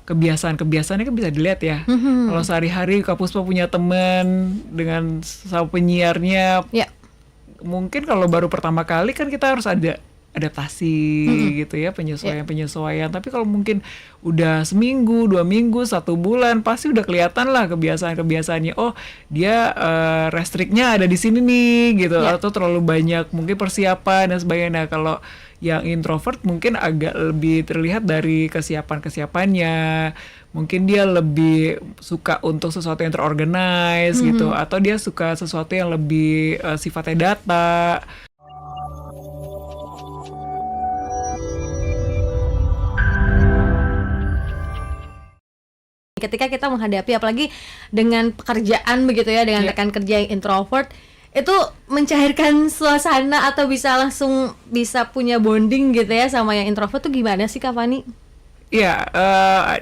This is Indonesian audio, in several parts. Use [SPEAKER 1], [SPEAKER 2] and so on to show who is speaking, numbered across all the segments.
[SPEAKER 1] kebiasaan-kebiasaannya kan bisa dilihat ya. Kalau sehari-hari Kak Puspa punya teman dengan sama penyiarnya,
[SPEAKER 2] Ya.
[SPEAKER 1] mungkin kalau baru pertama kali kan kita harus ada adaptasi gitu ya, penyesuaian-penyesuaian. Tapi kalau mungkin udah seminggu, 2 minggu, 1 bulan, pasti udah kelihatan lah kebiasaan-kebiasaannya. Oh, dia restriknya ada di sini nih gitu,
[SPEAKER 2] Ya.
[SPEAKER 1] atau terlalu banyak mungkin persiapan dan sebagainya. Nah, kalau yang introvert mungkin agak lebih terlihat dari kesiapan-kesiapannya. Mungkin dia lebih suka untuk sesuatu yang terorganize gitu, atau dia suka sesuatu yang lebih sifatnya data.
[SPEAKER 2] Ketika kita menghadapi apalagi dengan pekerjaan begitu ya, dengan rekan kerja yang introvert, itu mencairkan suasana atau bisa langsung bisa punya bonding gitu ya sama yang introvert tuh gimana sih Kak Fani?
[SPEAKER 1] Iya,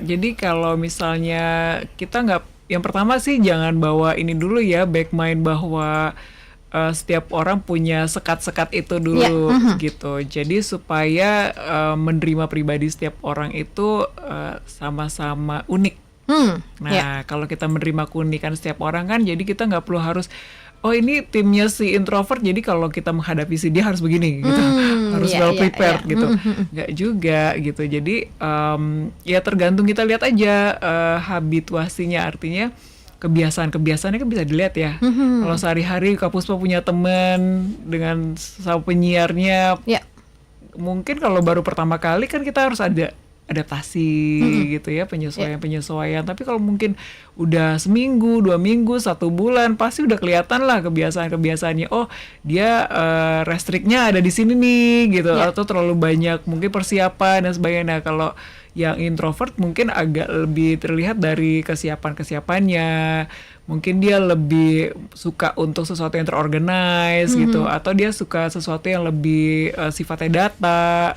[SPEAKER 1] jadi kalau misalnya kita nggak, yang pertama sih jangan bawa ini dulu ya, back mind bahwa setiap orang punya sekat-sekat itu dulu gitu. Jadi supaya menerima pribadi setiap orang itu sama-sama unik. Nah, kalau kita menerima keunikan setiap orang kan, jadi kita nggak perlu harus, oh ini timnya si introvert, jadi kalau kita menghadapi si dia harus begini gitu, harus well prepared gitu. Nggak juga gitu. Jadi ya tergantung, kita lihat aja habituasinya, artinya kebiasaan-kebiasaannya kan bisa dilihat ya. Kalau sehari-hari Kak Puspa punya teman dengan sama penyiarnya, mungkin kalau baru pertama kali kan kita harus ada adaptasi gitu ya, penyesuaian-penyesuaian. Tapi kalau mungkin udah seminggu, 2 minggu, 1 bulan, pasti udah kelihatan lah kebiasaan-kebiasaannya. Oh, dia restriknya ada di sini nih gitu, atau terlalu banyak mungkin persiapan dan sebagainya. Nah, kalau yang introvert mungkin agak lebih terlihat dari kesiapan-kesiapannya. Mungkin dia lebih suka untuk sesuatu yang terorganize gitu, atau dia suka sesuatu yang lebih sifatnya data.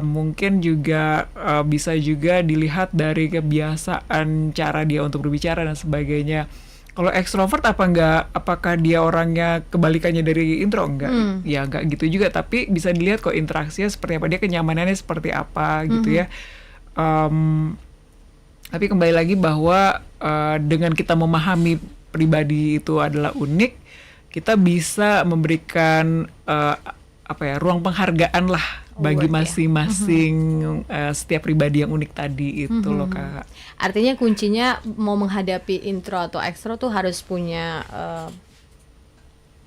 [SPEAKER 1] Mungkin juga bisa juga dilihat dari kebiasaan cara dia untuk berbicara dan sebagainya. Kalau ekstrovert apakah dia orangnya kebalikannya dari intro? Enggak. Ya enggak gitu juga, tapi bisa dilihat kok interaksinya seperti apa, dia kenyamanannya seperti apa gitu ya. Tapi kembali lagi bahwa dengan kita memahami pribadi itu adalah unik, kita bisa memberikan ruang penghargaan lah bagi masing-masing setiap pribadi yang unik tadi itu loh Kak.
[SPEAKER 2] Artinya kuncinya mau menghadapi intro atau ekstro tuh harus punya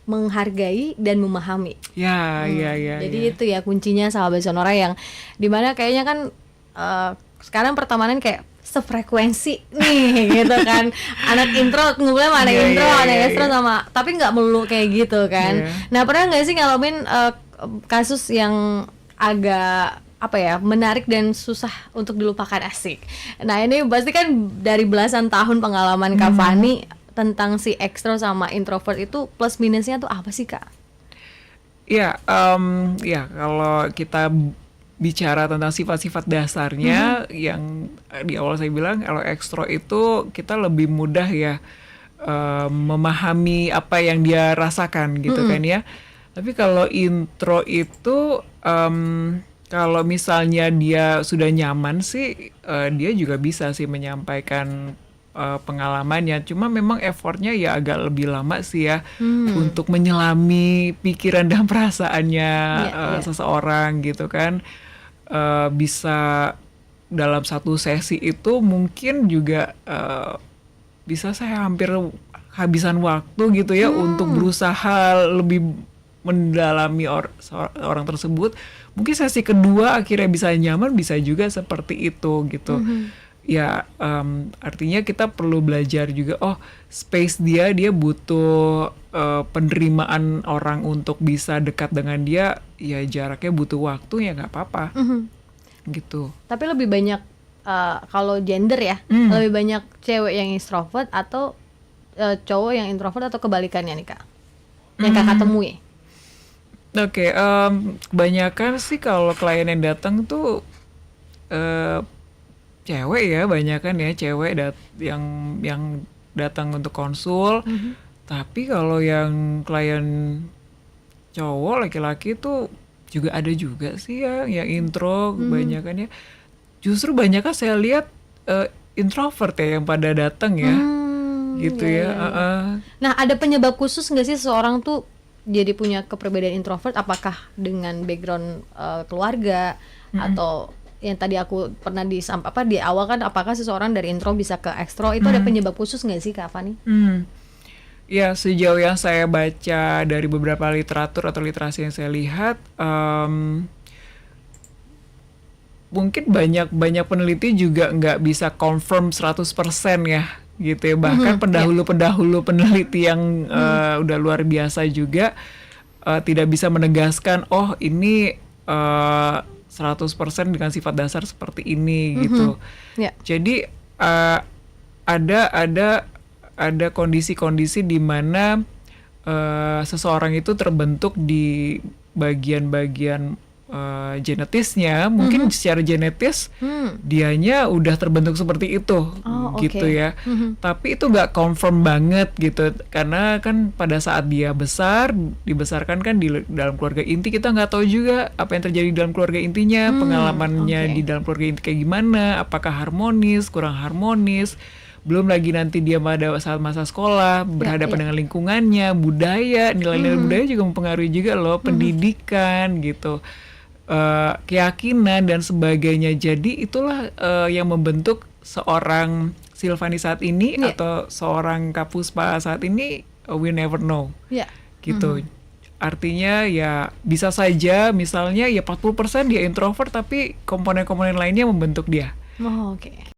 [SPEAKER 2] menghargai dan memahami.
[SPEAKER 1] Ya.
[SPEAKER 2] Jadi itu ya kuncinya sahabat Sonora, yang dimana kayaknya kan sekarang pertemanan kayak sefrekuensi nih gitu kan. Anak intro ngumpulnya sama anak intro, anak ekstro sama, tapi nggak melulu kayak gitu kan. Nah, pernah nggak sih ngalamin kasus yang agak menarik dan susah untuk dilupakan, asik? Nah, ini pasti kan dari belasan tahun pengalaman Kak Fani tentang si ekstro sama introvert itu plus minusnya tuh apa sih Kak?
[SPEAKER 1] Ya, kalau kita bicara tentang sifat-sifat dasarnya, yang di awal saya bilang, kalau ekstro itu kita lebih mudah ya memahami apa yang dia rasakan gitu kan ya. Tapi kalau intro itu kalau misalnya dia sudah nyaman sih, dia juga bisa sih menyampaikan pengalamannya. Cuma memang effortnya ya agak lebih lama sih ya untuk menyelami pikiran dan perasaannya seseorang gitu kan. Bisa dalam satu sesi itu mungkin juga bisa saya hampir habisan waktu gitu ya untuk berusaha lebih mendalami orang tersebut. Mungkin sesi kedua akhirnya bisa nyaman, bisa juga seperti itu gitu. Ya, artinya kita perlu belajar juga, oh space dia butuh penerimaan orang untuk bisa dekat dengan dia, ya jaraknya butuh waktu, ya nggak apa-apa gitu.
[SPEAKER 2] Tapi lebih banyak kalau gender ya, lebih banyak cewek yang extrovert atau cowok yang introvert, atau kebalikannya nih Kak, yang Kakak temui?
[SPEAKER 1] Oke, kebanyakan sih kalau klien yang datang tuh cewek ya, banyakan ya cewek yang datang untuk konsul. Tapi kalau yang klien cowok, laki-laki tuh juga ada juga sih ya, yang intro kebanyakan ya. Justru banyak kan saya lihat introvert ya yang pada datang ya, gitu
[SPEAKER 2] iya,
[SPEAKER 1] ya.
[SPEAKER 2] iya. Nah, ada penyebab khusus nggak sih seseorang tuh jadi punya kepribadian introvert? Apakah dengan background keluarga atau yang tadi aku pernah di awal kan, apakah seseorang dari intro bisa ke ekstro? Itu ada penyebab khusus nggak sih, Kak Fani?
[SPEAKER 1] Ya, sejauh yang saya baca dari beberapa literatur atau literasi yang saya lihat, mungkin banyak peneliti juga nggak bisa confirm 100% ya, gitu ya. Bahkan pendahulu peneliti yang udah luar biasa juga tidak bisa menegaskan, oh ini 100% dengan sifat dasar seperti ini, gitu.
[SPEAKER 2] Ya.
[SPEAKER 1] Jadi ada kondisi-kondisi di mana seseorang itu terbentuk di bagian-bagian genetisnya, mungkin secara genetis dianya udah terbentuk seperti itu, gitu ya. Tapi itu nggak confirm banget gitu, karena kan pada saat dia dibesarkan kan di dalam keluarga inti, kita nggak tahu juga apa yang terjadi di dalam keluarga intinya, pengalamannya di dalam keluarga inti kayak gimana, apakah harmonis, kurang harmonis. Belum lagi nanti dia pada saat masa sekolah berhadapan dengan lingkungannya, budaya, nilai-nilai budaya juga mempengaruhi juga loh, pendidikan gitu, keyakinan dan sebagainya. Jadi itulah yang membentuk seorang Silvani saat ini atau seorang Kak Puspa saat ini, we never know, gitu. Artinya ya bisa saja misalnya ya 40% dia introvert tapi komponen-komponen lainnya membentuk dia.
[SPEAKER 2] Oh, oke.